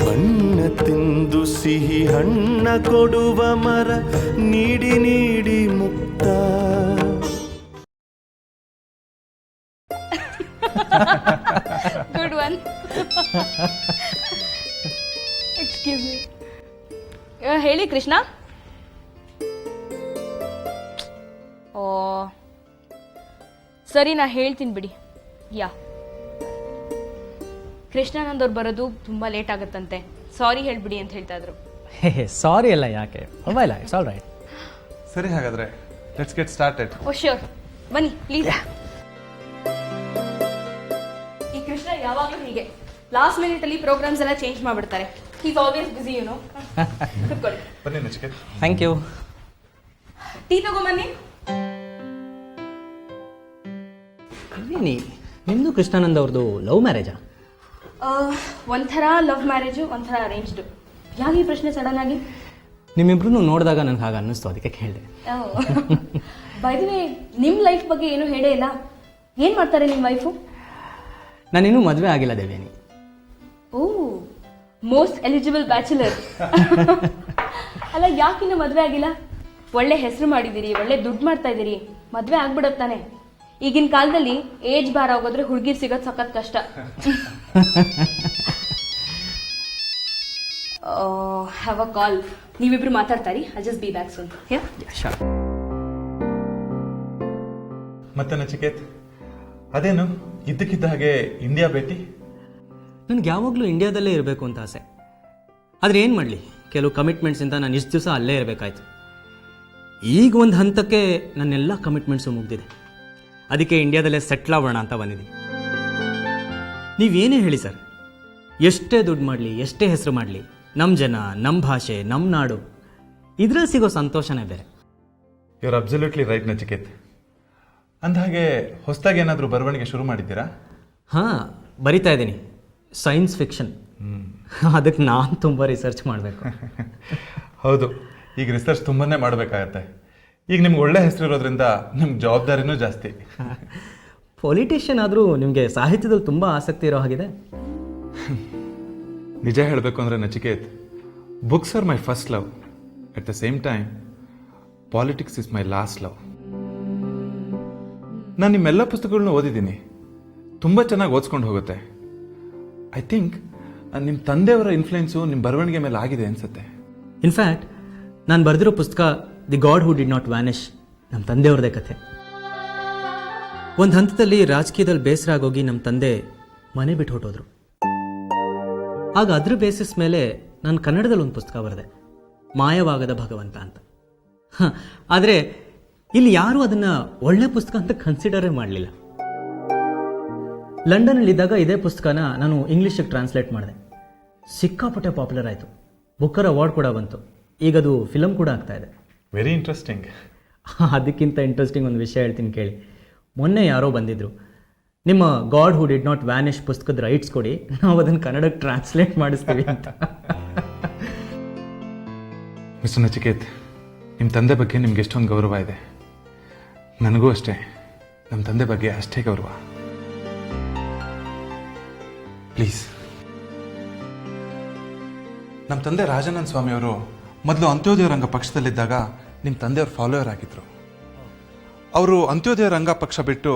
ಬಣ್ಣ ತಿಂದು ಸಿಹಿ ಹಣ್ಣ ಕೊಡುವ ಮರ ನೀಡಿ ನೀಡಿ ಮುಕ್ತ. Good one. Excuse me. ಹೇಳಿ ಕೃಷ್ಣ. ಓ ಸರಿ, ನಾ ಹೇಳ್ತೀನಿ ಬಿಡಿ. ಯಾ, ಕೃಷ್ಣಾನಂದವ್ರು ಬರೋದು ತುಂಬ ಲೇಟ್ ಆಗುತ್ತಂತೆ, ಸಾರಿ ಹೇಳ್ಬಿಡಿ ಅಂತ ಹೇಳ್ತಾ ಇದ್ರು. ಸಾರಿ ಅಲ್ಲ, ಯಾಕೆ ಪರವಾಗಿಲ್ಲ, ಇಟ್ಸ್ ಆಲ್ ರೈಟ್. ಸರಿ, ಹಾಗಾದ್ರೆ let's get started. Oh sure, ಬನ್ನಿ ಪ್ಲೀಸ್. ಈ ಕೃಷ್ಣ ಯಾವಾಗಲೂ ಹೀಗೆ ಲಾಸ್ಟ್ ಮಿನಿಟಲ್ಲಿ ಪ್ರೋಗ್ರಾಮ್ಸ್ ಎಲ್ಲ ಚೇಂಜ್ ಮಾಡಿಬಿಡ್ತಾರೆ. Is always busy, you know. ಕೂತ್ಕೊಳ್ಳಿ. ಬನ್ನಿ ನಚಿಕೇತ್. Thank you. ಟೀ ತಗೊಂಬನ್ನಿ. ನಿಮ್ಮದು ಕೃಷ್ಣಾನಂದ್ ಅವ್ರದ್ದು ಲವ್ ಮ್ಯಾರೇಜಾ? ಒಂಥರ ಲವ್ ಮ್ಯಾರೇಜು, ಒಂಥರ ಅರೇಂಜ್ಡು. ಯಾಕೆ ಈ ಪ್ರಶ್ನೆ ಸಡನ್ ಆಗಿ? ನಿಮ್ಮಿಬ್ರು ನೋಡಿದಾಗ ನನಗೆ ಹಾಗೆ ಅನ್ನಿಸ್ತು, ಅದಕ್ಕೆ ಕೇಳಿದೆ. ಬೈ ದಿ ವೇ, ನಿಮ್ಮ ಲೈಫ್ ಬಗ್ಗೆ ಏನೂ ಹೇಳೇ ಇಲ್ಲ. ಏನು ಮಾಡ್ತಾರೆ ನಿಮ್ಮ ವೈಫು? ನಾನಿನ್ನೂ ಮದುವೆ ಆಗಿಲ್ಲ ದೇವೇನಿ. ಓ, ಮೋಸ್ಟ್ ಎಲಿಜಿಬಲ್ ಬ್ಯಾಚುಲರ್. ಅಲ್ಲ, ಯಾಕಿನ್ನೂ ಮದುವೆ ಆಗಿಲ್ಲ? ಒಳ್ಳೆ ಹೆಸರು ಮಾಡಿದ್ದೀರಿ, ಒಳ್ಳೆ ದುಡ್ಡು ಮಾಡ್ತಾ ಇದ್ದೀರಿ, ಮದುವೆ ಆಗ್ಬಿಡತ್ತಾನೆ. ಈಗಿನ ಕಾಲದಲ್ಲಿ ಏಜ್ ಬಾರ್ ಆಗೋದ್ರೆ ಹುಡುಗಿರ್ ಸಿಗೋದು ಸಖತ್ ಕಷ್ಟ. Have a call. ನೀವಿಬ್ರು ಮಾತಾಡ್ತಾರಿ, I just be back soon. ಮತ್ತೆ ನಚಿಕೇತ್, ಅದೇನು ಇದ್ದಕ್ಕಿದ್ದ ಹಾಗೆ ಇಂಡಿಯಾ ಭೇಟಿ? ನನಗೆ ಯಾವಾಗಲೂ ಇಂಡಿಯಾದಲ್ಲೇ ಇರಬೇಕು ಅಂತ ಆಸೆ. ಆದರೆ ಏನು ಮಾಡಲಿ, ಕೆಲವು ಕಮಿಟ್ಮೆಂಟ್ಸಿಂದ ನಾನು ಇಷ್ಟು ದಿವಸ ಅಲ್ಲೇ ಇರಬೇಕಾಯ್ತು. ಈಗ ಒಂದು ಹಂತಕ್ಕೆ ನನ್ನೆಲ್ಲ ಕಮಿಟ್ಮೆಂಟ್ಸು ಮುಗ್ದಿದೆ. ಅದಕ್ಕೆ ಇಂಡಿಯಾದಲ್ಲೇ ಸೆಟ್ಲ್ ಆಗೋಣ ಅಂತ ಬಂದಿದ್ದೀನಿ. ನೀವೇನೇ ಹೇಳಿ ಸರ್, ಎಷ್ಟೇ ದುಡ್ಡು ಮಾಡಲಿ, ಎಷ್ಟೇ ಹೆಸರು ಮಾಡಲಿ, ನಮ್ಮ ಜನ, ನಮ್ಮ ಭಾಷೆ, ನಮ್ಮ ನಾಡು, ಇದ್ರಲ್ಲಿ ಸಿಗೋ ಸಂತೋಷನೇ ಬೇರೆ. You are absolutely right Nachiket. ಅಂದಹಾಗೆ ಹೊಸದಾಗಿ ಏನಾದರೂ ಬರವಣಿಗೆ ಶುರು ಮಾಡಿದ್ದೀರಾ? ಹಾಂ, ಬರಿತಾ ಇದ್ದೀನಿ. Science fiction. ಅದಕ್ಕೆ ನಾನು ತುಂಬ ರಿಸರ್ಚ್ ಮಾಡಬೇಕು. ಹೌದು, ಈಗ ರಿಸರ್ಚ್ ತುಂಬನೇ ಮಾಡಬೇಕಾಗತ್ತೆ. ಈಗ ನಿಮ್ಗೆ ಒಳ್ಳೆ ಹೆಸರಿರೋದ್ರಿಂದ ನಿಮ್ಗೆ ಜವಾಬ್ದಾರಿನೂ ಜಾಸ್ತಿ. ಪೊಲಿಟಿಷಿಯನ್ ಆದರೂ ನಿಮಗೆ ಸಾಹಿತ್ಯದಲ್ಲಿ ತುಂಬ ಆಸಕ್ತಿ ಇರೋ ಹಾಗಿದೆ. ನಿಜ ಹೇಳಬೇಕು ಅಂದರೆ Nachiket, books R my first love. At the same time politics is my last love. ನಾನು ನಿಮ್ಮೆಲ್ಲ ಪುಸ್ತಕಗಳನ್ನ ಓದಿದ್ದೀನಿ, ತುಂಬ ಚೆನ್ನಾಗಿ ಓದಿಸ್ಕೊಂಡು ಹೋಗುತ್ತೆ. ಐ ಥಿಂಕ್ ನಿಮ್ಮ ತಂದೆಯವರ ಇನ್ಫ್ಲುಯೆನ್ಸು ನಿಮ್ಮ ಬರವಣಿಗೆ ಮೇಲೆ ಆಗಿದೆ ಅನಿಸುತ್ತೆ. ಇನ್ಫ್ಯಾಕ್ಟ್ ನಾನು ಬರೆದಿರೋ ಪುಸ್ತಕ the God who did not Vanish ನಮ್ಮ ತಂದೆಯವ್ರದೇ ಕಥೆ. ಒಂದು ಹಂತದಲ್ಲಿ ರಾಜಕೀಯದಲ್ಲಿ ಬೇಸರ ಆಗೋಗಿ ನಮ್ಮ ತಂದೆ ಮನೆ ಬಿಟ್ಟು ಹೊಟ್ಟೋದ್ರು. ಆಗ ಅದ್ರ ಬೇಸಿಸ್ ಮೇಲೆ ನಾನು ಕನ್ನಡದಲ್ಲಿ ಒಂದು ಪುಸ್ತಕ ಬರೆದೆ, ಮಾಯವಾಗದ ಭಗವಂತ ಅಂತ. ಆದರೆ ಇಲ್ಲಿ ಯಾರೂ ಅದನ್ನು ಒಳ್ಳೆ ಪುಸ್ತಕ ಅಂತ ಕನ್ಸಿಡರೇ ಮಾಡಲಿಲ್ಲ. ಲಂಡನ್ನಲ್ಲಿದ್ದಾಗ ಇದೇ ಪುಸ್ತಕನ ನಾನು ಇಂಗ್ಲೀಷಿಗೆ ಟ್ರಾನ್ಸ್ಲೇಟ್ ಮಾಡಿದೆ. ಸಿಕ್ಕಾಪಟ್ಟೆ ಪಾಪ್ಯುಲರ್ ಆಯಿತು, ಬುಕ್ಕರ್ ಅವಾರ್ಡ್ ಕೂಡ ಬಂತು. ಈಗ ಅದು ಫಿಲಮ್ ಕೂಡ ಆಗ್ತಾ ಇದೆ. Very interesting. ಅದಕ್ಕಿಂತ ಇಂಟ್ರೆಸ್ಟಿಂಗ್ ಒಂದು ವಿಷಯ ಹೇಳ್ತೀನಿ ಕೇಳಿ. ಮೊನ್ನೆ ಯಾರೋ ಬಂದಿದ್ರು, ನಿಮ್ಮ God who did not Vanish ಪುಸ್ತಕದ ರೈಟ್ಸ್ ಕೊಡಿ, ನಾವು ಅದನ್ನು ಕನ್ನಡಕ್ಕೆ ಟ್ರಾನ್ಸ್ಲೇಟ್ ಮಾಡಿಸ್ತೀವಿ ಅಂತ. ಮಿಸ್ಟರ್ ನಚಿಕೇತ್, ನಿಮ್ಮ ತಂದೆ ಬಗ್ಗೆ ನಿಮ್ಗೆ ಎಷ್ಟೊಂದು ಗೌರವ ಇದೆ. ನನಗೂ ಅಷ್ಟೇ, ನಮ್ಮ ತಂದೆ ಬಗ್ಗೆ ಅಷ್ಟೇ ಗೌರವ. ಪ್ಲೀಸ್. ನಮ್ಮ ತಂದೆ ರಾಜಾನಂದ ಸ್ವಾಮಿಯವರು ಮೊದಲು ಅಂತ್ಯೋದಯ ರಂಗ ಪಕ್ಷದಲ್ಲಿದ್ದಾಗ ನಿಮ್ಮ ತಂದೆಯವರು ಫಾಲೋವರ್ ಆಗಿದ್ರು. ಅವರು ಅಂತ್ಯೋದಯ ರಂಗ ಪಕ್ಷ ಬಿಟ್ಟು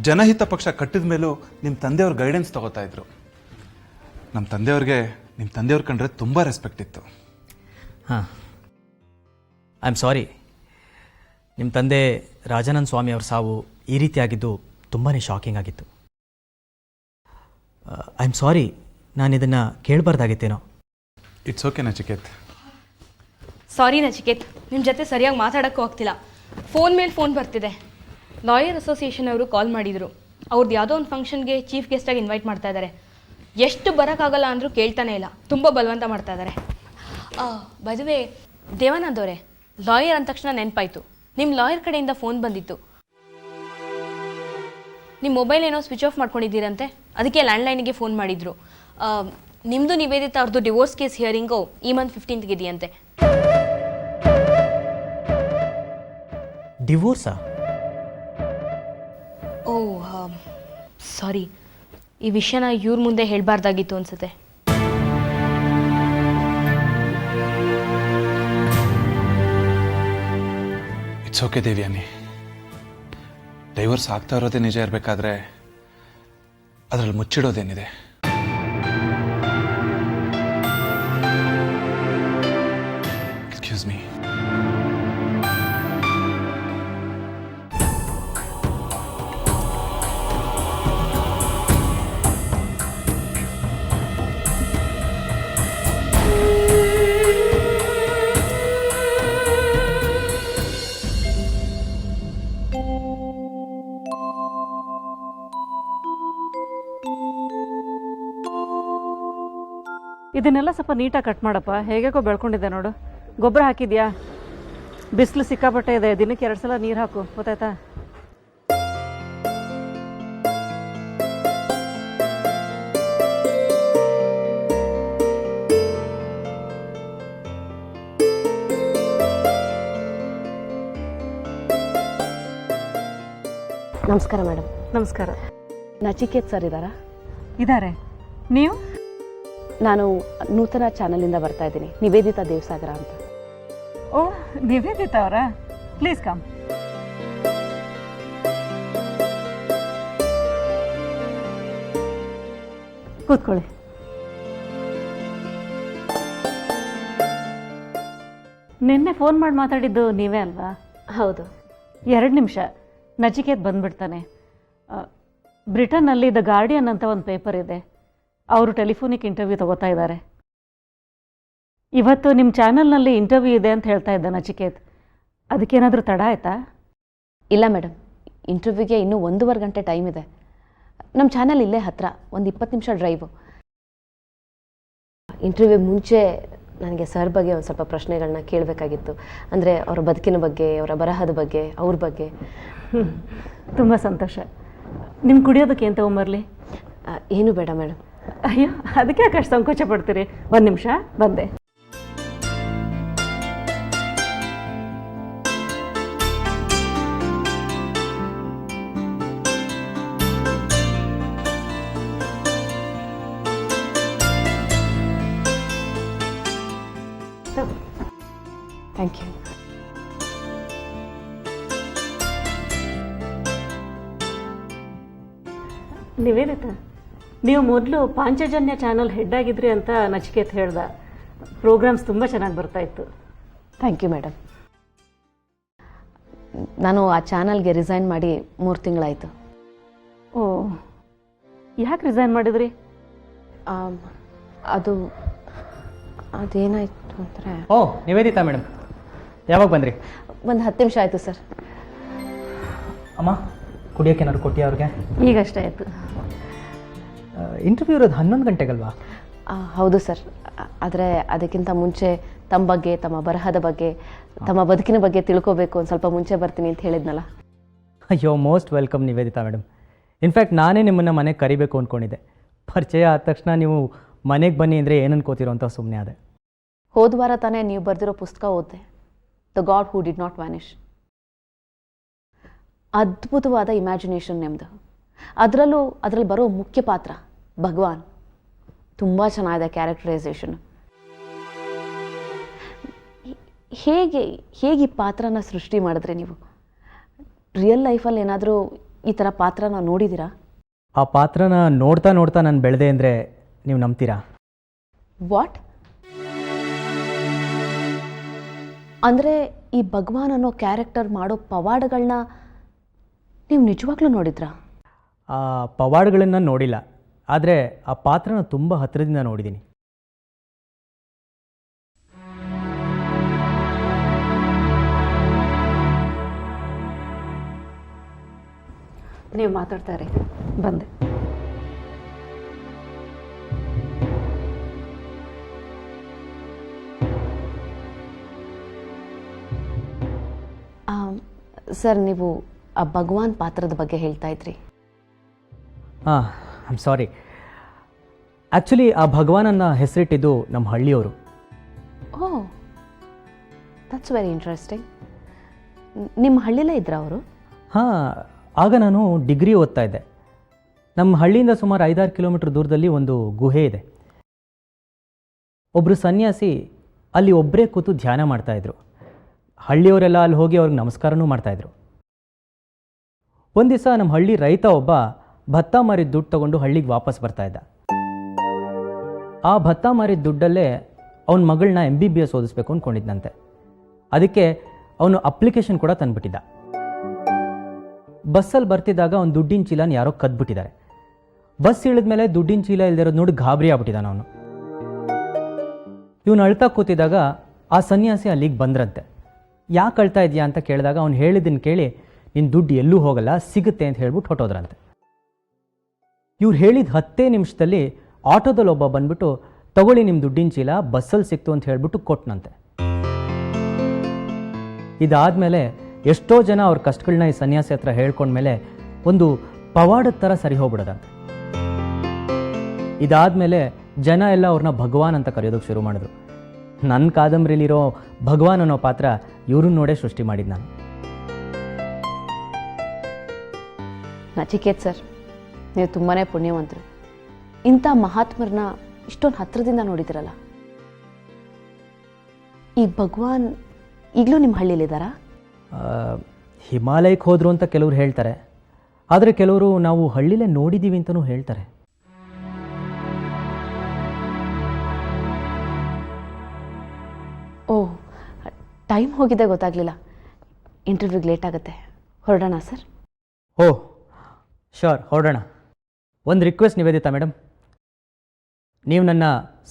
ಜನಹಿತ ಪಕ್ಷ ಕಟ್ಟಿದ ಮೇಲೂ ನಿಮ್ಮ ತಂದೆಯವ್ರ ಗೈಡೆನ್ಸ್ ತಗೋತಾ ಇದ್ರು. ನಮ್ಮ ತಂದೆಯವ್ರಿಗೆ ನಿಮ್ಮ ತಂದೆಯವ್ರ ಕಂಡ್ರೆ ತುಂಬ ರೆಸ್ಪೆಕ್ಟ್ ಇತ್ತು. ಹಾಂ, ಐ ಆಮ್ ಸಾರಿ. ನಿಮ್ಮ ತಂದೆ ರಾಜಾನಂದ ಸ್ವಾಮಿ ಅವ್ರ ಸಾವು ಈ ರೀತಿಯಾಗಿದ್ದು ತುಂಬಾ ಶಾಕಿಂಗ್ ಆಗಿತ್ತು. ಐ ಆಮ್ ಸಾರಿ, ನಾನು ಇದನ್ನು ಕೇಳಬಾರ್ದಾಗಿತ್ತೇನೋ. It's okay Nachiket. Sorry Nachiket, ನಿಮ್ಮ ಜೊತೆ ಸರಿಯಾಗಿ ಮಾತಾಡೋಕ್ಕೂ ಆಗ್ತಿಲ್ಲ. ಫೋನ್ ಮೇಲೆ ಫೋನ್ ಬರ್ತಿದೆ. ಲಾಯರ್ ಅಸೋಸಿಯೇಷನ್ ಅವರು ಕಾಲ್ ಮಾಡಿದರು. ಅವ್ರದ್ದು ಯಾವುದೋ ಒಂದು ಫಂಕ್ಷನ್ಗೆ ಚೀಫ್ ಗೆಸ್ಟಾಗಿ ಇನ್ವೈಟ್ ಮಾಡ್ತಾ ಇದ್ದಾರೆ. ಎಷ್ಟು ಬರೋಕ್ಕಾಗಲ್ಲ ಅಂದರೂ ಕೇಳ್ತಾನೆ ಇಲ್ಲ, ತುಂಬ ಬಲವಂತ ಮಾಡ್ತಾ ಇದ್ದಾರೆ. ಬೈ ದ ವೇ ದೇವಾನಂದ್ ಅವರೇ, ಲಾಯರ್ ಅಂದ ತಕ್ಷಣ ನೆನಪಾಯಿತು, ನಿಮ್ಮ ಲಾಯರ್ ಕಡೆಯಿಂದ ಫೋನ್ ಬಂದಿತ್ತು. ನಿಮ್ಮ ಮೊಬೈಲ್ ಏನೋ ಸ್ವಿಚ್ ಆಫ್ ಮಾಡ್ಕೊಂಡಿದ್ದೀರಂತೆ, ಅದಕ್ಕೆ ಲ್ಯಾಂಡ್ಲೈನಿಗೆ ಫೋನ್ ಮಾಡಿದರು. ನಿಮ್ಮದು ನಿವೇದಿತ ಅವ್ರದ್ದು ಡಿವೋರ್ಸ್ ಕೇಸ್ ಹಿಯರಿಂಗು ಈ ಮಂತ್ 15th ಇದೆಯಂತೆ. ಡಿವೋರ್ಸಾ? ಓ ಸಾರಿ, ಈ ವಿಷಯನ ಇವ್ರ ಮುಂದೆ ಹೇಳಬಾರ್ದಾಗಿತ್ತು ಅನ್ಸುತ್ತೆ. It's okay Devyani. ಡೈವರ್ಸ್ ಆಗ್ತಾ ಇರೋದೇ ನಿಜ ಇರಬೇಕಾದ್ರೆ ಅದರಲ್ಲಿ ಮುಚ್ಚಿಡೋದೇನಿದೆ? Excuse me. ಇದನ್ನೆಲ್ಲ ಸ್ವಲ್ಪ ನೀಟಾಗಿ ಕಟ್ ಮಾಡಪ್ಪ. ಹೇಗೇಗೋ ಬೆಳ್ಕೊಂಡಿದ್ದೆ ನೋಡು. ಗೊಬ್ಬರ ಹಾಕಿದ್ಯಾ? ಬಿಸಿಲು ಸಿಕ್ಕಾಪಟ್ಟೆ ಇದೆ. ದಿನಕ್ಕೆ 2 ಸಲ ನೀರು ಹಾಕು, ಗೊತ್ತಾಯ್ತಾ? ನಮಸ್ಕಾರ ಮೇಡಮ್. ನಮಸ್ಕಾರ. ನಚಿಕೇತ್ ಸರ್ ಇದ್ದಾರಾ? ಇದ್ದಾರೆ. ನೀವು? ನಾನು ನೂತನ ಚಾನಲಿಂದ ಬರ್ತಾ ಇದ್ದೀನಿ, ನಿವೇದಿತಾ ದೇವಸಾಗರ ಅಂತ. ಓ, ನಿವೇದಿತಾ ಅವರಾ? Please come. ಕೂತ್ಕೊಳ್ಳಿ. ನಿನ್ನೆ ಫೋನ್ ಮಾಡಿ ಮಾತಾಡಿದ್ದು ನೀವೇ ಅಲ್ವಾ? ಹೌದು. 2 ನಿಮಿಷ, ನಚಿಕೇತ್ ಬಂದ್ಬಿಡ್ತಾನೆ. ಬ್ರಿಟನ್ನಲ್ಲಿ ದ ಗಾರ್ಡಿಯನ್ ಅಂತ ಒಂದು ಪೇಪರ್ ಇದೆ, ಅವರು ಟೆಲಿಫೋನಿಕ್ ಇಂಟರ್ವ್ಯೂ ತಗೋತಾ ಇದ್ದಾರೆ. ಇವತ್ತು ನಿಮ್ಮ ಚಾನಲ್ನಲ್ಲಿ ಇಂಟರ್ವ್ಯೂ ಇದೆ ಅಂತ ಹೇಳ್ತಾ ಇದ್ದ ನಚಿಕೇತ್. ಅದಕ್ಕೇನಾದರೂ ತಡ ಆಯಿತಾ? ಇಲ್ಲ ಮೇಡಮ್, ಇಂಟರ್ವ್ಯೂಗೆ ಇನ್ನೂ 1.5 ಗಂಟೆ ಟೈಮ್ ಇದೆ. ನಮ್ಮ ಚಾನಲ್ ಇಲ್ಲೇ ಹತ್ತಿರ, ಒಂದು 20 ನಿಮಿಷ ಡ್ರೈವು. ಇಂಟರ್ವ್ಯೂ ಮುಂಚೆ ನನಗೆ ಸರ್ ಬಗ್ಗೆ ಒಂದು ಸ್ವಲ್ಪ ಪ್ರಶ್ನೆಗಳನ್ನ ಕೇಳಬೇಕಾಗಿತ್ತು. ಅಂದರೆ ಅವರ ಬದುಕಿನ ಬಗ್ಗೆ, ಅವರ ಬರಹದ ಬಗ್ಗೆ, ಅವ್ರ ಬಗ್ಗೆ. ತುಂಬ ಸಂತೋಷ. ನಿಮ್ಗೆ ಕುಡಿಯೋದಕ್ಕೆ ಏನು ತೊಗೊಂಬರಲಿ? ಏನು ಬೇಡ ಮೇಡಮ್. ಅಯ್ಯೋ, ಅದಕ್ಕೆ ಯಾಕೆ ಅಷ್ಟು ಸಂಕೋಚ ಪಡ್ತೀರಿ? 1 ನಿಮಿಷ, ಬಂದೆ. Thank you. ನಿವೇದಿತಾ, ನೀವು ಮೊದಲು ಪಾಂಚಜನ್ಯ ಚಾನಲ್ ಹೆಡ್ ಆಗಿದ್ರಿ ಅಂತ ನಚಿಕೇತ್ ಹೇಳ್ದ. ಪ್ರೋಗ್ರಾಮ್ಸ್ ತುಂಬ ಚೆನ್ನಾಗಿ ಬರ್ತಾಯಿತ್ತು. Thank you madam. ನಾನು ಆ ಚಾನಲ್ಗೆ ರಿಸೈನ್ ಮಾಡಿ 3 ತಿಂಗಳಾಯಿತು. ಓ, ಯಾಕೆ ರಿಸೈನ್ ಮಾಡಿದ್ರಿ? ಅದೇನಾಯಿತು ಅಂದರೆ... ಓ, ನಿವೇದಿತಾ ಮೇಡಮ್, ಯಾವಾಗ ಬಂದ್ರಿ? ಒಂದು 10 ನಿಮಿಷ ಆಯಿತು ಸರ್. ಅಮ್ಮ, ಕುಡಿಯೋಕೆ ಏನಾದ್ರು ಕೊಟ್ಟಿಯಾ ಅವ್ರಿಗೆ? ಈಗಷ್ಟೇ ಆಯಿತು. ಇಂಟರ್ವ್ಯೂ ಇರೋದು 11 ಗಂಟೆಗಲ್ವಾ? ಹೌದು ಸರ್. ಆದರೆ ಅದಕ್ಕಿಂತ ಮುಂಚೆ ತಮ್ಮ ಬಗ್ಗೆ, ತಮ್ಮ ಬರಹದ ಬಗ್ಗೆ, ತಮ್ಮ ಬದುಕಿನ ಬಗ್ಗೆ ತಿಳ್ಕೋಬೇಕು, ಒಂದು ಸ್ವಲ್ಪ ಮುಂಚೆ ಬರ್ತೀನಿ ಅಂತ ಹೇಳಿದ್ನಲ್ಲ. ಅಯ್ಯೋ, most welcome Nivedita madam. In fact ನಾನೇ ನಿಮ್ಮನ್ನು ಮನೆಗೆ ಕರಿಬೇಕು ಅಂದ್ಕೊಂಡಿದ್ದೆ. ಪರಿಚಯ ಆದ ತಕ್ಷಣ ನೀವು ಮನೆಗೆ ಬನ್ನಿ ಅಂದರೆ ಏನು ಅನ್ಕೋತಿರೋ ಅಂತ ಸುಮ್ಮನೆ ಅದೇ. ಹೋದ ವಾರ ತಾನೇ ನೀವು ಬರೆದಿರೋ ಪುಸ್ತಕ ಓದಿದೆ, the God who did not Vanish. ಅದ್ಭುತವಾದ ಇಮ್ಯಾಜಿನೇಷನ್ ನಿಮ್ಮದು. ಅದರಲ್ಲಿ ಬರೋ ಮುಖ್ಯ ಪಾತ್ರ ಭಗವಾನ್. ತುಂಬ ಚೆನ್ನಾಗಿದೆ ಕ್ಯಾರೆಕ್ಟರೈಸೇಷನ್. ಹೇಗೆ ಈ ಪಾತ್ರನ ಸೃಷ್ಟಿ ಮಾಡಿದ್ರೆ ನೀವು? ರಿಯಲ್ ಲೈಫಲ್ಲಿ ಏನಾದರೂ ಈ ಥರ ಪಾತ್ರನ ನೋಡಿದ್ದೀರಾ? ಆ ಪಾತ್ರನ ನೋಡ್ತಾ ನಾನು ಬೆಳೆದೆ ಅಂದರೆ ನೀವು ನಂಬ್ತೀರಾ? ವಾಟ್? ಅಂದರೆ ಈ ಭಗವಾನ್ ಅನ್ನೋ ಕ್ಯಾರೆಕ್ಟರ್ ಮಾಡೋ ಪವಾಡಗಳನ್ನ ನೀವು ನಿಜವಾಗ್ಲೂ ನೋಡಿದ್ರಾ? ಆ ಪವಾಡಗಳನ್ನು ನೋಡಿಲ್ಲ, ಆದರೆ ಆ ಪಾತ್ರನ ತುಂಬ ಹತ್ತಿರದಿಂದ ನೋಡಿದ್ದೀನಿ. ನೀವು ಮಾತಾಡ್ತಾರೆ, ಬಂದೆ. ಸರ್, ನೀವು ಆ ಭಗವಾನ್ ಪಾತ್ರದ ಬಗ್ಗೆ ಹೇಳ್ತಾ ಇದ್ರಿ. ಹಾಂ, ಐ ಆಮ್ ಸಾರಿ. ಆ್ಯಕ್ಚುಲಿ ಆ ಭಗವಾನನ್ನ ಹೆಸರಿಟ್ಟಿದ್ದು ನಮ್ಮ ಹಳ್ಳಿಯವರು. ಓ, ದಟ್ಸ್ ವೆರಿ ಇಂಟ್ರೆಸ್ಟಿಂಗ್. ನಿಮ್ಮ ಹಳ್ಳಿಲೇ ಇದ್ರ ಅವರು? ಹಾಂ, ಆಗ ನಾನು ಡಿಗ್ರಿ ಓದ್ತಾ ಇದ್ದೆ. ನಮ್ಮ ಹಳ್ಳಿಯಿಂದ ಸುಮಾರು 5-6 ಕಿಲೋಮೀಟ್ರ್ ದೂರದಲ್ಲಿ ಒಂದು ಗುಹೆ ಇದೆ. ಒಬ್ಬರು ಸನ್ಯಾಸಿ ಅಲ್ಲಿ ಒಬ್ಬರೇ ಕೂತು ಧ್ಯಾನ ಮಾಡ್ತಾಯಿದ್ರು. ಹಳ್ಳಿಯವರೆಲ್ಲ ಅಲ್ಲಿ ಹೋಗಿ ಅವ್ರಿಗೆ ನಮಸ್ಕಾರನೂ ಮಾಡ್ತಾಯಿದ್ರು. ಒಂದು ದಿವಸ ನಮ್ಮ ಹಳ್ಳಿ ರೈತ ಒಬ್ಬ ಭತ್ತ ಮಾರಿದ ದುಡ್ಡು ತೊಗೊಂಡು ಹಳ್ಳಿಗೆ ವಾಪಸ್ ಬರ್ತಾಯಿದ್ದ. ಆ ಭತ್ತ ಮಾರಿದ ದುಡ್ಡಲ್ಲೇ ಅವನ ಮಗಳನ್ನ MBBS ಓದಿಸ್ಬೇಕು ಅಂದ್ಕೊಂಡಿದ್ದಂತೆ. ಅದಕ್ಕೆ ಅವನು ಅಪ್ಲಿಕೇಶನ್ ಕೂಡ ತಂದುಬಿಟ್ಟಿದ್ದ. ಬಸ್ಸಲ್ಲಿ ಬರ್ತಿದ್ದಾಗ ಅವ್ನು ದುಡ್ಡಿನ ಚೀಲನ ಯಾರೋ ಕದ್ಬಿಟ್ಟಿದ್ದಾರೆ. ಬಸ್ ಇಳಿದ ಮೇಲೆ ದುಡ್ಡಿನ ಚೀಲ ಇಲ್ದಿರೋದು ನೋಡಿ ಗಾಬರಿ ಆಗ್ಬಿಟ್ಟಿದ್ದಾನೆ ಅವನು. ಇವನು ಅಳ್ತಾ ಕೂತಿದ್ದಾಗ ಆ ಸನ್ಯಾಸಿ ಅಲ್ಲಿಗೆ ಬಂದ್ರಂತೆ. ಯಾಕೆ ಅಳ್ತಾ ಇದೆಯಾ ಅಂತ ಕೇಳಿದಾಗ ಅವ್ನು ಹೇಳಿದ್ದನ್ನು ಕೇಳಿ, ನಿನ್ನ ದುಡ್ಡು ಎಲ್ಲೂ ಹೋಗಲ್ಲ, ಸಿಗುತ್ತೆ ಅಂತ ಹೇಳ್ಬಿಟ್ಟು ಹೊಟ್ಟೋದ್ರಂತೆ. ಇವ್ರು ಹೇಳಿದ 10 ನಿಮಿಷದಲ್ಲಿ ಆಟೋದಲ್ಲಿ ಒಬ್ಬ ಬಂದ್ಬಿಟ್ಟು, ತಗೊಳ್ಳಿ ನಿಮ್ಮ ದುಡ್ಡಿನ ಚೀಲ, ಬಸ್ಸಲ್ಲಿ ಸಿಕ್ತು ಅಂತ ಹೇಳ್ಬಿಟ್ಟು ಕೊಟ್ಟನಂತೆ. ಇದಾದಮೇಲೆ ಎಷ್ಟೋ ಜನ ಅವ್ರ ಕಷ್ಟಗಳನ್ನ ಈ ಸನ್ಯಾಸಿ ಹತ್ರ ಹೇಳ್ಕೊಂಡ್ಮೇಲೆ ಒಂದು ಪವಾಡದ ಥರ ಸರಿ ಹೋಗ್ಬಿಡೋದಂತೆ. ಇದಾದಮೇಲೆ ಜನ ಎಲ್ಲ ಅವ್ರನ್ನ ಭಗವಾನ್ ಅಂತ ಕರೆಯೋದಕ್ಕೆ ಶುರು ಮಾಡಿದ್ರು. ನನ್ನ ಕಾದಂಬರಿಲಿರೋ ಭಗವಾನ್ ಅನ್ನೋ ಪಾತ್ರ ಇವ್ರನ್ನ ನೋಡೇ ಸೃಷ್ಟಿ ಮಾಡಿದ್ದು ನಾನು. ನಚಿಕೇತ್ ಸರ್, ನೀವು ತುಂಬಾ ಪುಣ್ಯವಂತರು. ಇಂಥ ಮಹಾತ್ಮರನ್ನ ಇಷ್ಟೊಂದು ಹತ್ರದಿಂದ ನೋಡಿದಿರಲ್ಲ. ಈ ಭಗವಾನ್ ಈಗಲೂ ನಿಮ್ಮ ಹಳ್ಳಿಲಿದ್ದಾರಾ? ಹಿಮಾಲಯಕ್ಕೆ ಹೋದ್ರು ಅಂತ ಕೆಲವ್ರು ಹೇಳ್ತಾರೆ, ಆದರೆ ಕೆಲವರು ನಾವು ಹಳ್ಳಿಲೇ ನೋಡಿದ್ದೀವಿ ಅಂತಲೂ ಹೇಳ್ತಾರೆ. ಓ, ಟೈಮ್ ಹೋಗಿದೆ ಗೊತ್ತಾಗಲಿಲ್ಲ. ಇಂಟರ್ವ್ಯೂಗೆ ಲೇಟ್ ಆಗುತ್ತೆ, ಹೊರಡೋಣ ಸರ್? ಓಹ್ ಶೋರ್, ಹೊರಡೋಣ. ಒಂದು ರಿಕ್ವೆಸ್ಟ್ ನಿವೇದಿತಾ ಮೇಡಮ್, ನೀವು ನನ್ನ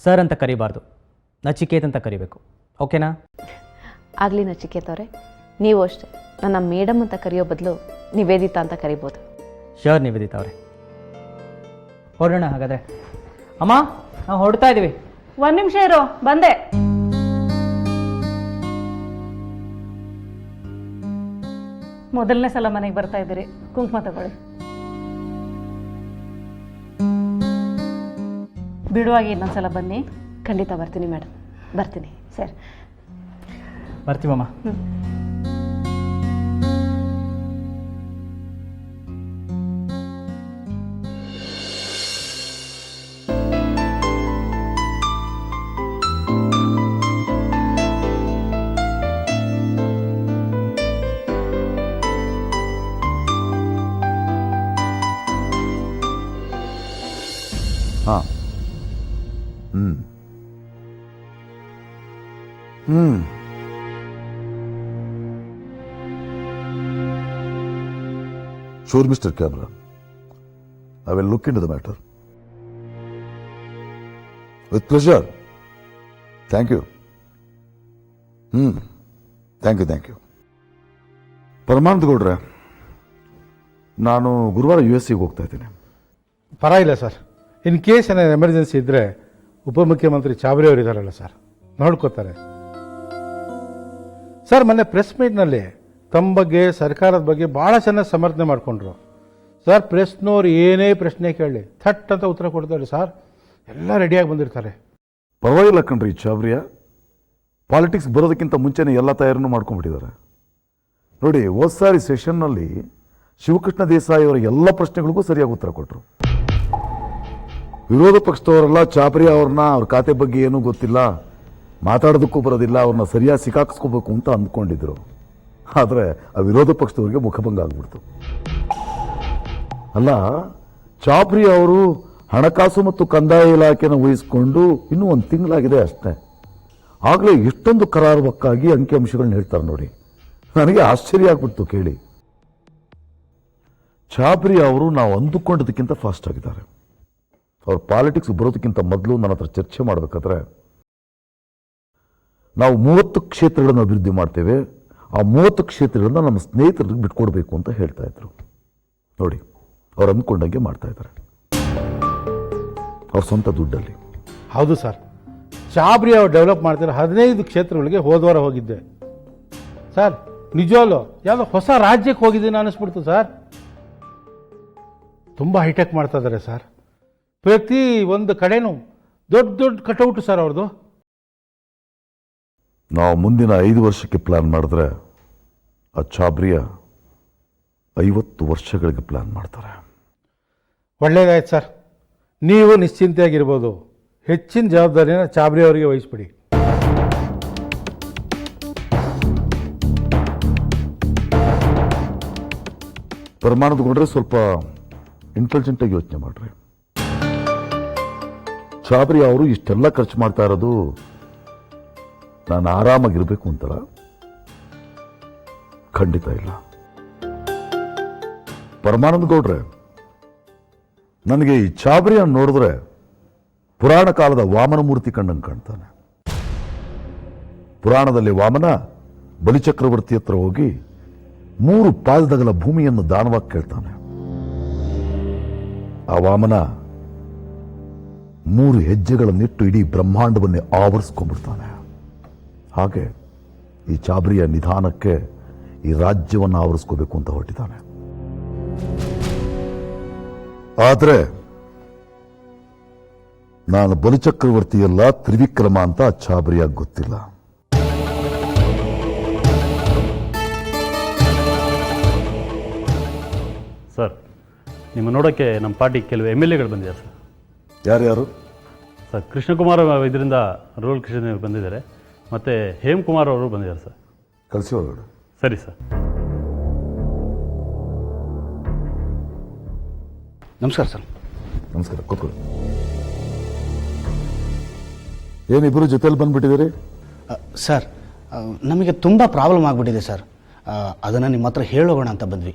ಸರ್ ಅಂತ ಕರಿಬಾರ್ದು, ನಚಿಕೇತ್ ಅಂತ ಕರಿಬೇಕು, ಓಕೆನಾ? ಆಗಲಿ ನಚಿಕೇತ್ ಅವರೇ, ನೀವು ಅಷ್ಟೇ ನನ್ನ ಮೇಡಮ್ ಅಂತ ಕರೆಯೋ ಬದಲು ನಿವೇದಿತಾ ಅಂತ ಕರಿಬೋದು. ಶೋರ್ ನಿವೇದಿತಾ ಅವರೇ, ಹೊರಡೋಣ ಹಾಗಾದರೆ. ಅಮ್ಮ, ನಾವು ಹೊರಡ್ತಾ ಇದ್ದೀವಿ. 1 ನಿಮಿಷ ಇರೋ, ಬಂದೆ. ಮೊದಲನೇ ಸಲ ಮನೆಗೆ ಬರ್ತಾ ಇದ್ದೀರಿ, ಕುಂಕುಮ ತಗೊಳ್ಳಿ. ಬಿಡುವಾಗಿ ಇನ್ನೊಂದ್ಸಲ ಬನ್ನಿ. ಖಂಡಿತ ಬರ್ತೀನಿ ಮೇಡಮ್, ಬರ್ತೀನಿ. ಸರಿ, ಬರ್ತೀವಮ್ಮ. ಹಾಂ. Sure, Mr. Camera. I will look into the matter. With pleasure. Thank you. Thank you. ಪರಮಾನಂದ ಗೌಡ್ರೆ, ನಾನು ಗುರುವಾರ USA ಹೋಗ್ತಾ ಇದ್ದೀನಿ. ಪರವಾಗಿಲ್ಲ ಸರ್. ಇನ್ ಕೇಸ್ ಏನಾದ್ರು ಎಮರ್ಜೆನ್ಸಿ ಇದ್ದರೆ ಉಪಮುಖ್ಯಮಂತ್ರಿ ಚಾಬ್ರಿ ಅವರು ಇದ್ದಾರಲ್ಲ ಸರ್, ನೋಡ್ಕೋತಾರೆ. ಸರ್, ಮೊನ್ನೆ ಪ್ರೆಸ್ ಮೀಟ್ನಲ್ಲಿ ತಮ್ಮ ಬಗ್ಗೆ, ಸರ್ಕಾರದ ಬಗ್ಗೆ ಭಾಳ ಚೆನ್ನಾಗಿ ಸಮರ್ಥನೆ ಮಾಡಿಕೊಂಡ್ರು ಸರ್. ಪ್ರೆಸ್ನವ್ರು ಏನೇ ಪ್ರಶ್ನೆ ಕೇಳಿ ಥಟ್ ಅಂತ ಉತ್ತರ ಕೊಡ್ತಾರೆ ಸರ್. ಎಲ್ಲ ರೆಡಿಯಾಗಿ ಬಂದಿರ್ತಾರೆ. ಪರವಾಗಿಲ್ಲ ಕಣ್ರಿ ಚಾಬ್ರಿಯ, ಪಾಲಿಟಿಕ್ಸ್ ಬರೋದಕ್ಕಿಂತ ಮುಂಚೆನೇ ಎಲ್ಲ ತಯಾರನ್ನು ಮಾಡ್ಕೊಂಡ್ಬಿಟ್ಟಿದ್ದಾರೆ. ನೋಡಿ, ಹೋದ ಸಾರಿ ಸೆಷನ್ನಲ್ಲಿ ಶಿವಕೃಷ್ಣ ದೇಸಾಯಿ ಅವರ ಎಲ್ಲ ಪ್ರಶ್ನೆಗಳಿಗೂ ಸರಿಯಾಗಿ ಉತ್ತರ ಕೊಟ್ಟರು. ವಿರೋಧ ಪಕ್ಷದವರೆಲ್ಲ ಚಾಬ್ರಿಯ ಅವ್ರನ್ನ, ಅವ್ರ ಖಾತೆ ಬಗ್ಗೆ ಏನೂ ಗೊತ್ತಿಲ್ಲ, ಮಾತಾಡೋದಕ್ಕೂ ಬರೋದಿಲ್ಲ, ಅವ್ರನ್ನ ಸರಿಯಾಗಿ ಸಿಕ್ಕಾಕಿಸ್ಕೋಬೇಕು ಅಂತ ಅಂದ್ಕೊಂಡಿದ್ರು. ಆದರೆ ಆ ವಿರೋಧ ಪಕ್ಷದವರಿಗೆ ಮುಖಭಂಗ ಆಗ್ಬಿಡ್ತು. ಅಲ್ಲ, ಚಾಬ್ರಿ ಅವರು ಹಣಕಾಸು ಮತ್ತು ಕಂದಾಯ ಇಲಾಖೆನ ವಹಿಸಿಕೊಂಡು ಇನ್ನೂ 1 ತಿಂಗಳಾಗಿದೆ ಅಷ್ಟೇ, ಆಗಲೇ ಎಷ್ಟೊಂದು ಕರಾರುವಕ್ಕಾಗಿ ಅಂಕಿಅಂಶಗಳನ್ನ ಹೇಳ್ತಾರೆ ನೋಡಿ. ನನಗೆ ಆಶ್ಚರ್ಯ ಆಗ್ಬಿಡ್ತು ಕೇಳಿ. ಚಾಬ್ರಿ ಅವರು ನಾವು ಅಂದುಕೊಂಡದಕ್ಕಿಂತ ಫಾಸ್ಟ್ ಆಗಿದ್ದಾರೆ. ಅವ್ರ ಪಾಲಿಟಿಕ್ಸ್ ಬರೋದಕ್ಕಿಂತ ಮೊದಲು ನನ್ನ ಹತ್ರ ಚರ್ಚೆ ಮಾಡಬೇಕಾದ್ರೆ, ನಾವು 30 ಕ್ಷೇತ್ರಗಳನ್ನು ಅಭಿವೃದ್ಧಿ ಮಾಡ್ತೇವೆ, ಆ 30 ಕ್ಷೇತ್ರಗಳನ್ನ ನಮ್ಮ ಸ್ನೇಹಿತರಿಗೆ ಬಿಟ್ಕೊಡ್ಬೇಕು ಅಂತ ಹೇಳ್ತಾ ಇದ್ರು. ನೋಡಿ, ಅವ್ರು ಅಂದ್ಕೊಂಡಂಗೆ ಮಾಡ್ತಾ ಇದ್ದಾರೆ, ಅವ್ರ ಸ್ವಂತ ದುಡ್ಡಲ್ಲಿ. ಹೌದು ಸರ್, ಚಾಬ್ರಿ ಅವ್ರು ಡೆವಲಪ್ ಮಾಡ್ತಿರೋ 15 ಕ್ಷೇತ್ರಗಳಿಗೆ ಹೋದ್ವಾರ ಹೋಗಿದ್ದೆ ಸರ್. ನಿಜವಲ್ಲೂ ಯಾವುದೋ ಹೊಸ ರಾಜ್ಯಕ್ಕೆ ಹೋಗಿದ್ದೀನಿ ಅನ್ನಿಸ್ಬಿಡ್ತು ಸರ್. ತುಂಬ ಹೈಟೆಕ್ ಮಾಡ್ತಾ ಇದ್ದಾರೆ ಸರ್. ಪ್ರತಿ ಒಂದು ಕಡೆನೂ ದೊಡ್ಡ ದೊಡ್ಡ ಕಟೌಟು ಸರ್ ಅವ್ರದ್ದು. ನಾವು ಮುಂದಿನ 5 ವರ್ಷಕ್ಕೆ ಪ್ಲಾನ್ ಮಾಡಿದ್ರೆ, ಆ ಚಾಬ್ರಿಯ 50 ವರ್ಷಗಳಿಗೆ ಪ್ಲಾನ್ ಮಾಡ್ತಾರೆ. ಒಳ್ಳೇದಾಯ್ತು ಸರ್, ನೀವು ನಿಶ್ಚಿಂತೆಯಾಗಿರ್ಬೋದು. ಹೆಚ್ಚಿನ ಜವಾಬ್ದಾರಿನ ಚಾಬ್ರಿ ಅವರಿಗೆ ವಹಿಸ್ಬಿಡಿ. ಪ್ರಮಾಣದ ಗೊಂಡ್ರೆ ಸ್ವಲ್ಪ ಇಂಟೆಲಿಜೆಂಟಾಗಿ ಯೋಚನೆ ಮಾಡ್ರಿ. ಚಾಬ್ರಿ ಅವರು ಇಷ್ಟೆಲ್ಲ ಖರ್ಚು ಮಾಡ್ತಾ ಇರೋದು ನಾನು ಆರಾಮಾಗಿರ್ಬೇಕು ಅಂತಲ್ಲ, ಖಂಡಿತ ಇಲ್ಲ. ಪರಮಾನಂದ ಗೌಡ್ರೆ, ನನಗೆ ಈ ಚಾಬ್ರಿಯನ್ನು ನೋಡಿದ್ರೆ ಪುರಾಣ ಕಾಲದ ವಾಮನ ಮೂರ್ತಿ ಕಂಡಂಗೆ ಕಾಣ್ತಾನೆ. ಪುರಾಣದಲ್ಲಿ ವಾಮನ ಬಲಿಚಕ್ರವರ್ತಿ ಹತ್ರ ಹೋಗಿ 3 ಪಾದದಗಲ ಭೂಮಿಯನ್ನು ದಾನವಾಗಿ ಕೇಳ್ತಾನೆ. ಆ ವಾಮನ 3 ಹೆಜ್ಜೆಗಳನ್ನಿಟ್ಟು ಇಡೀ ಬ್ರಹ್ಮಾಂಡವನ್ನೇ ಆವರಿಸ್ಕೊಂಡ್ಬಿಡ್ತಾನೆ. ಹಾಗೆ ಈ ಚಾಬ್ರಿಯ ನಿಧಾನಕ್ಕೆ ಈ ರಾಜ್ಯವನ್ನು ಆವರಿಸ್ಕೋಬೇಕು ಅಂತ ಹೊರಟಿದ್ದಾನೆ. ಆದರೆ ನಾನು ಬಲಿಚಕ್ರವರ್ತಿಯಲ್ಲ, ತ್ರಿವಿಕ್ರಮ ಅಂತ ಚಾಬ್ರಿಯಾಗಿ ಗೊತ್ತಿಲ್ಲ. ಸರ್, ನಿಮ್ಮ ನೋಡೋಕ್ಕೆ ನಮ್ಮ ಪಾರ್ಟಿ ಕೆಲವು MLAಗಳು ಬಂದಿದ್ದಾರೆ ಸರ್. ಯಾರ್ಯಾರು? ಸರ್, ಕೃಷ್ಣಕುಮಾರ್ ಇದರಿಂದ ರೂರಲ್ ಕೃಷ್ಣ ಬಂದಿದ್ದಾರೆ, ಮತ್ತು ಹೇಮಕುಮಾರ್ ಅವರು ಬಂದಿದ್ದಾರೆ ಸರ್. ಕಳಿಸಿ ಹೊರಗಡೆ. ಸರಿ ಸರ್. ನಮಸ್ಕಾರ ಸರ್. ನಮಸ್ಕಾರ, ಕೂತ್ಕೊಳ್ಳಿ. ಏನಿಬ್ಬರು ಜೊತೆಲಿ ಬಂದ್ಬಿಟ್ಟಿದ್ದೀರಿ? ಸರ್, ನಮಗೆ ತುಂಬ ಪ್ರಾಬ್ಲಮ್ ಆಗಿಬಿಟ್ಟಿದೆ ಸರ್. ಅದನ್ನು ನಿಮ್ಮ ಹತ್ರ ಹೇಳೋಣ ಅಂತ ಬಂದ್ವಿ.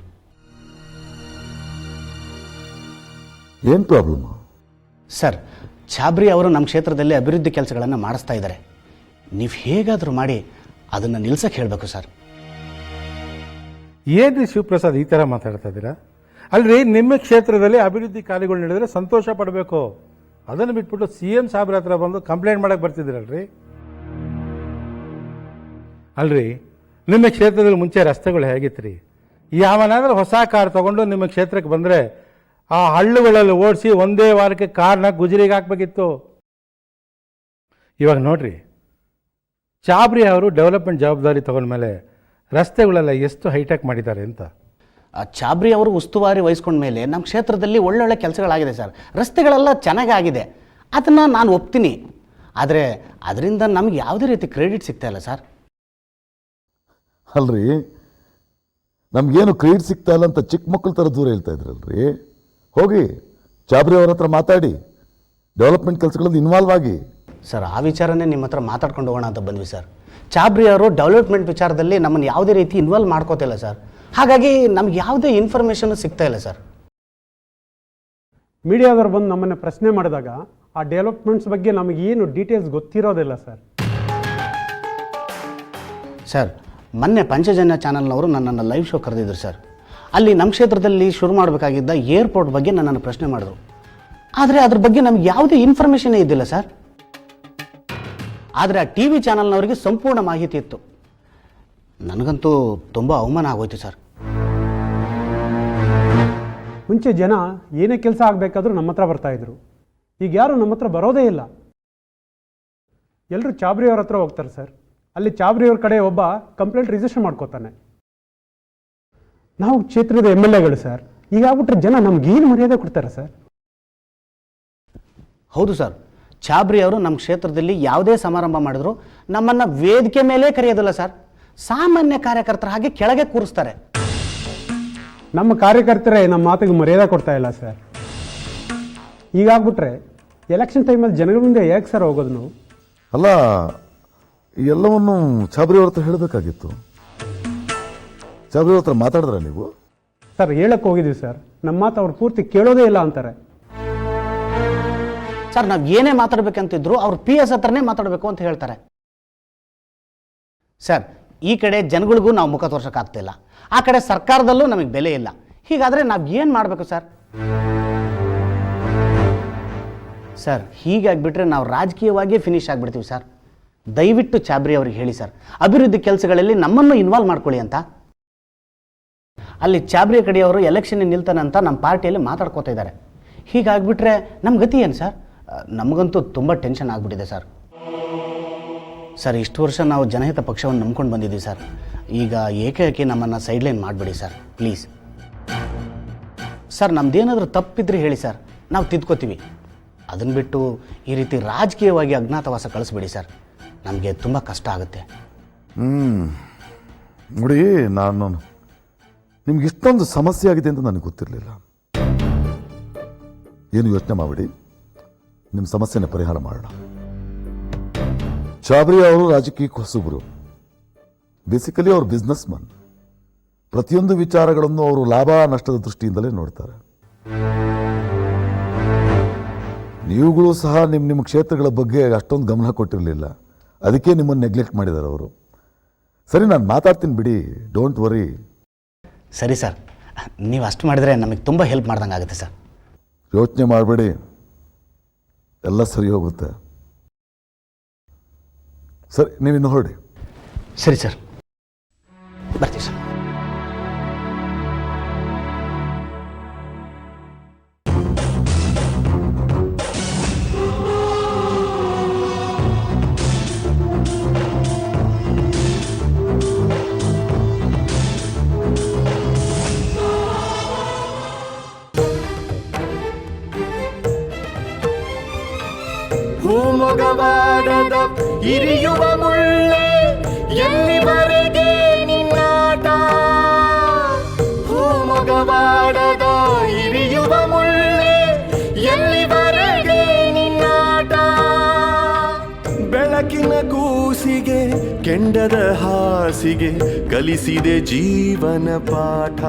ಏನು ಪ್ರಾಬ್ಲಮ್? ಸರ್, ಚಾಬ್ರಿ ಅವರು ನಮ್ಮ ಕ್ಷೇತ್ರದಲ್ಲಿ ಅಭಿವೃದ್ಧಿ ಕೆಲಸಗಳನ್ನು ಮಾಡಿಸ್ತಾ ಇದ್ದಾರೆ. ನೀವು ಹೇಗಾದರೂ ಮಾಡಿ ಅದನ್ನು ನಿಲ್ಸಕ್ಕೆ ಹೇಳಬೇಕು ಸರ್. ಏನ್ರಿ ಶಿವಪ್ರಸಾದ್ ಈ ಥರ ಮಾತಾಡ್ತಾ ಇದ್ದೀರಾ? ಅಲ್ರಿ, ನಿಮ್ಮ ಕ್ಷೇತ್ರದಲ್ಲಿ ಅಭಿವೃದ್ಧಿ ಕಾರ್ಯಗಳು ನಡೆದರೆ ಸಂತೋಷ ಪಡಬೇಕು. ಅದನ್ನು ಬಿಟ್ಬಿಟ್ಟು CM ಸಾಹೇಬ್ರ ಹತ್ರ ಬಂದು ಕಂಪ್ಲೇಂಟ್ ಮಾಡಕ್ಕೆ ಬರ್ತಿದ್ದೀರಲ್ರಿ. ಅಲ್ರಿ, ನಿಮ್ಮ ಕ್ಷೇತ್ರದಲ್ಲಿ ಮುಂಚೆ ರಸ್ತೆಗಳು ಹೇಗಿತ್ತು? ಯಾವನಾದ್ರೂ ಹೊಸ ಕಾರ್ ತಗೊಂಡು ನಿಮ್ಮ ಕ್ಷೇತ್ರಕ್ಕೆ ಬಂದರೆ ಆ ಹಳ್ಳುಗಳಲ್ಲಿ ಓಡಿಸಿ ಒಂದೇ ವಾರಕ್ಕೆ ಕಾರ್ನ ಗುಜರಿಗೆ ಹಾಕಬೇಕಿತ್ತು. ಇವಾಗ ನೋಡ್ರಿ, ಚಾಬ್ರಿ ಅವರು ಡೆವಲಪ್ಮೆಂಟ್ ಜವಾಬ್ದಾರಿ ತಗೊಂಡ್ಮೇಲೆ ರಸ್ತೆಗಳೆಲ್ಲ ಎಷ್ಟು ಹೈಟೆಕ್ ಮಾಡಿದ್ದಾರೆ ಅಂತ. ಚಾಬ್ರಿ ಅವರು ಉಸ್ತುವಾರಿ ವಹಿಸ್ಕೊಂಡ ಮೇಲೆ ನಮ್ಮ ಕ್ಷೇತ್ರದಲ್ಲಿ ಒಳ್ಳೊಳ್ಳೆ ಕೆಲಸಗಳಾಗಿದೆ ಸರ್. ರಸ್ತೆಗಳೆಲ್ಲ ಚೆನ್ನಾಗಾಗಿದೆ, ಅದನ್ನು ನಾನು ಒಪ್ತೀನಿ. ಆದರೆ ಅದರಿಂದ ನಮ್ಗೆ ಯಾವುದೇ ರೀತಿ ಕ್ರೆಡಿಟ್ ಸಿಗ್ತಾ ಇಲ್ಲ ಸರ್. ಅಲ್ರಿ, ನಮ್ಗೇನು ಕ್ರೆಡಿಟ್ ಸಿಗ್ತಾ ಇಲ್ಲ ಅಂತ ಚಿಕ್ಕ ಮಕ್ಕಳ ಥರ ದೂರ ಹೇಳ್ತಾ ಇದ್ರಲ್ರಿ. ಹೋಗಿ ಚಾಬ್ರಿ ಅವ್ರ ಹತ್ರ ಮಾತಾಡಿ, ಡೆವಲಪ್ಮೆಂಟ್ ಕೆಲಸಗಳಲ್ಲಿ ಇನ್ವಾಲ್ವ್ ಆಗಿ. ಸರ್, ಆ ವಿಚಾರನೇ ನಿಮ್ಮ ಹತ್ರ ಮಾತಾಡ್ಕೊಂಡು ಹೋಗೋಣ ಅಂತ ಬಂದ್ವಿ ಸರ್. ಚಾಬ್ರಿ ಅವರು ಡೆವಲಪ್ಮೆಂಟ್ ವಿಚಾರದಲ್ಲಿ ನಮ್ಮನ್ನು ಯಾವುದೇ ರೀತಿ ಇನ್ವಾಲ್ವ್ ಮಾಡ್ಕೋತಿಲ್ಲ ಸರ್. ಹಾಗಾಗಿ ನಮ್ಗೆ ಯಾವುದೇ ಇನ್ಫಾರ್ಮೇಷನ್ ಸಿಗ್ತಾ ಇಲ್ಲ ಸರ್. ಮೀಡಿಯಾದವ್ರು ಬಂದು ನಮ್ಮನ್ನು ಪ್ರಶ್ನೆ ಮಾಡಿದಾಗ ಆ ಡೆವಲಪ್ಮೆಂಟ್ಸ್ ಬಗ್ಗೆ ನಮಗೇನು ಡೀಟೇಲ್ಸ್ ಗೊತ್ತಿರೋದಿಲ್ಲ ಸರ್. ಸರ್, ಮೊನ್ನೆ ಪಂಚಜನ್ಯ ಚಾನಲ್ನವರು ನನ್ನನ್ನು ಲೈವ್ ಶೋ ಕರೆದಿದ್ರು ಸರ್. ಅಲ್ಲಿ ನಮ್ಮ ಕ್ಷೇತ್ರದಲ್ಲಿ ಶುರು ಮಾಡಬೇಕಾಗಿದ್ದ ಏರ್ಪೋರ್ಟ್ ಬಗ್ಗೆ ನನ್ನನ್ನು ಪ್ರಶ್ನೆ ಮಾಡಿದ್ರು. ಆದರೆ ಅದ್ರ ಬಗ್ಗೆ ನಮ್ಗೆ ಯಾವುದೇ ಇನ್ಫಾರ್ಮೇಷನ್ನೇ ಇದ್ದಿಲ್ಲ ಸರ್. ಆದರೆ ಆ TV ಚಾನಲ್ನವರಿಗೆ ಸಂಪೂರ್ಣ ಮಾಹಿತಿ ಇತ್ತು. ನನಗಂತೂ ತುಂಬ ಅವಮಾನ ಆಗೋಯ್ತು ಸರ್. ಮುಂಚೆ ಜನ ಏನೇ ಕೆಲಸ ಆಗಬೇಕಾದ್ರೂ ನಮ್ಮ ಹತ್ರ ಬರ್ತಾಯಿದ್ರು. ಈಗ ಯಾರು ನಮ್ಮ ಹತ್ರ ಬರೋದೇ ಇಲ್ಲ. ಎಲ್ಲರೂ ಚಾಬ್ರಿ ಅವ್ರ ಹತ್ರ ಹೋಗ್ತಾರೆ ಸರ್. ಅಲ್ಲಿ ಚಾಬ್ರಿ ಅವ್ರ ಕಡೆ ಒಬ್ಬ ಕಂಪ್ಲೇಂಟ್ ರಿಜಿಸ್ಟರ್ ಮಾಡ್ಕೋತಾನೆ. ನಾವು ಕ್ಷೇತ್ರದ MLAಗಳು ಸರ್. ಈಗ ಆಗ್ಬಿಟ್ರೆ ಜನ ನಮ್ಗೇನು ಮರ್ಯಾದೆ ಕೊಡ್ತಾರೆ ಸರ್? ಹೌದು ಸರ್, ಚಾಬ್ರಿ ಅವರು ನಮ್ಮ ಕ್ಷೇತ್ರದಲ್ಲಿ ಯಾವುದೇ ಸಮಾರಂಭ ಮಾಡಿದ್ರು ನಮ್ಮನ್ನು ವೇದಿಕೆ ಮೇಲೆ ಕರೆಯೋದಿಲ್ಲ ಸರ್. ಸಾಮಾನ್ಯ ಕಾರ್ಯಕರ್ತರ ಹಾಗೆ ಕೆಳಗೆ ಕೂರಿಸ್ತಾರೆ. ನಮ್ಮ ಕಾರ್ಯಕರ್ತರೇ ನಮ್ಮ ಮಾತಿಗೆ ಮರ್ಯಾದೆ ಕೊಡ್ತಾ ಇಲ್ಲ ಸರ್. ಈಗಾಗ್ಬಿಟ್ರೆ ಎಲೆಕ್ಷನ್ ಟೈಮಲ್ಲಿ ಜನಗಳ ಮುಂದೆ ಹೇಗೆ ಸರ್ ಹೋಗೋದು ನಾವು? ಅಲ್ಲ, ಎಲ್ಲವನ್ನು ಚಾಬ್ರಿ ಅವ್ರ ಹತ್ರ ಹೇಳಬೇಕಾಗಿತ್ತು. ಚಾಬ್ರಿ ಅವ್ರ ಹತ್ರ ಮಾತಾಡಿದ್ರ ನೀವು? ಸರ್, ಹೇಳಕ್ಕೆ ಹೋಗಿದ್ದೀವಿ ಸರ್. ನಮ್ಮ ಮಾತು ಅವ್ರು ಪೂರ್ತಿ ಕೇಳೋದೇ ಇಲ್ಲ ಅಂತಾರೆ ಸರ್. ನಾವು ಏನೇ ಮಾತಾಡ್ಬೇಕಂತಿದ್ರು ಅವ್ರು PS ಹತ್ರನೇ ಮಾತಾಡಬೇಕು ಅಂತ ಹೇಳ್ತಾರೆ ಸರ್. ಈ ಕಡೆ ಜನಗಳಿಗೂ ನಾವು ಮುಖ ತೋರ್ಸೋಕ್ಕಾಗ್ತಿಲ್ಲ, ಆ ಕಡೆ ಸರ್ಕಾರದಲ್ಲೂ ನಮಗೆ ಬೆಲೆ ಇಲ್ಲ. ಹೀಗಾದರೆ ನಾವು ಏನು ಮಾಡಬೇಕು ಸರ್? ಸರ್, ಹೀಗಾಗಿಬಿಟ್ರೆ ನಾವು ರಾಜಕೀಯವಾಗಿ ಫಿನಿಶ್ ಆಗಿಬಿಡ್ತೀವಿ ಸರ್. ದಯವಿಟ್ಟು ಚಾಬ್ರಿ ಅವ್ರಿಗೆ ಹೇಳಿ ಸರ್, ಅಭಿವೃದ್ಧಿ ಕೆಲಸಗಳಲ್ಲಿ ನಮ್ಮನ್ನು ಇನ್ವಾಲ್ವ್ ಮಾಡ್ಕೊಳ್ಳಿ ಅಂತ. ಅಲ್ಲಿ ಚಾಬ್ರಿ ಕಡೆಯವರು ಎಲೆಕ್ಷನ್ ನಿಲ್ತಾನೆ ಅಂತ ನಮ್ಮ ಪಾರ್ಟಿಯಲ್ಲಿ ಮಾತಾಡ್ಕೋತಾ ಇದ್ದಾರೆ. ಹೀಗಾಗಿಬಿಟ್ರೆ ನಮ್ಮ ಗತಿ ಏನು ಸರ್? ನಮಗಂತೂ ತುಂಬ ಟೆನ್ಷನ್ ಆಗಿಬಿಟ್ಟಿದೆ ಸರ್. ಸರ್, ಇಷ್ಟು ವರ್ಷ ನಾವು ಜನಹಿತ ಪಕ್ಷವನ್ನು ನಂಬ್ಕೊಂಡು ಬಂದಿದ್ದೀವಿ ಸರ್. ಈಗ ಏಕೆ ನಮ್ಮನ್ನು ಸೈಡ್ಲೈನ್ ಮಾಡಿಬಿಡಿ ಸರ್, ಪ್ಲೀಸ್. ಸರ್, ನಮ್ದೇನಾದರೂ ತಪ್ಪಿದ್ರೆ ಹೇಳಿ ಸರ್, ನಾವು ತಿದ್ಕೋತೀವಿ. ಅದನ್ನು ಬಿಟ್ಟು ಈ ರೀತಿ ರಾಜಕೀಯವಾಗಿ ಅಜ್ಞಾತವಾಸ ಕಳಿಸ್ಬಿಡಿ ಸರ್, ನಮಗೆ ತುಂಬ ಕಷ್ಟ ಆಗುತ್ತೆ. ನೋಡಿ, ನಾನು ನಿಮ್ಗೆ ಇಷ್ಟೊಂದು ಸಮಸ್ಯೆ ಆಗಿದೆ ಅಂತ ನನಗೆ ಗೊತ್ತಿರಲಿಲ್ಲ. ಏನು ಯೋಚನೆ ಮಾಡಬೇಡಿ, ನಿಮ್ಮ ಸಮಸ್ಯೆನ ಪರಿಹಾರ ಮಾಡೋಣ. ಚಾಬ್ರಿ ಅವರು ರಾಜಕೀಯಕ್ಕೆ ಹೊಸಬರು. ಬೇಸಿಕಲಿ ಅವರು ಬಿಸ್ನೆಸ್ ಮನ್. ಪ್ರತಿಯೊಂದು ವಿಚಾರಗಳನ್ನು ಅವರು ಲಾಭ ನಷ್ಟದ ದೃಷ್ಟಿಯಿಂದಲೇ ನೋಡ್ತಾರೆ. ನೀವುಗಳು ಸಹ ನಿಮ್ಮ ಕ್ಷೇತ್ರಗಳ ಬಗ್ಗೆ ಅಷ್ಟೊಂದು ಗಮನ ಕೊಟ್ಟಿರಲಿಲ್ಲ. ಅದಕ್ಕೆ ನಿಮ್ಮನ್ನು ನೆಗ್ಲೆಕ್ಟ್ ಮಾಡಿದ್ದಾರೆ ಅವರು. ಸರಿ, ನಾನು ಮಾತಾಡ್ತೀನಿ ಬಿಡಿ, ಡೋಂಟ್ ವರಿ. ಸರಿ ಸರ್, ನೀವು ಅಷ್ಟು ಮಾಡಿದರೆ ನಮಗೆ ತುಂಬ ಹೆಲ್ಪ್ ಮಾಡ್ದಂಗೆ ಆಗುತ್ತೆ ಸರ್. ಯೋಚನೆ ಮಾಡಬೇಡಿ, ಎಲ್ಲ ಸರಿ ಹೋಗುತ್ತೆ. ಸರಿ, ನೀವಿನ್ನು ಹೊರಡಿ. ಸರಿ ಸರ್, ಬರ್ತೀವಿ ಸರ್. ಭೂಮೊಗವಾಡದ ಇರಿಯುವ ಮುಳ್ಳೆ ಎಲ್ಲಿವರೆಗೆ ನಿನ್ನಾಟ. ಭೂಮೊಗವಾಡದ ಇರಿಯುವ ಮುಳ್ಳೆ ಎಲ್ಲಿವರೆಗೆ ನಿನ್ನಾಟ. ಬೆಳಕಿನ ಕೂಸಿಗೆ ಕೆಂಡದ ಹಾಸಿಗೆ ಕಲಿಸಿದೆ ಜೀವನ ಪಾಠ.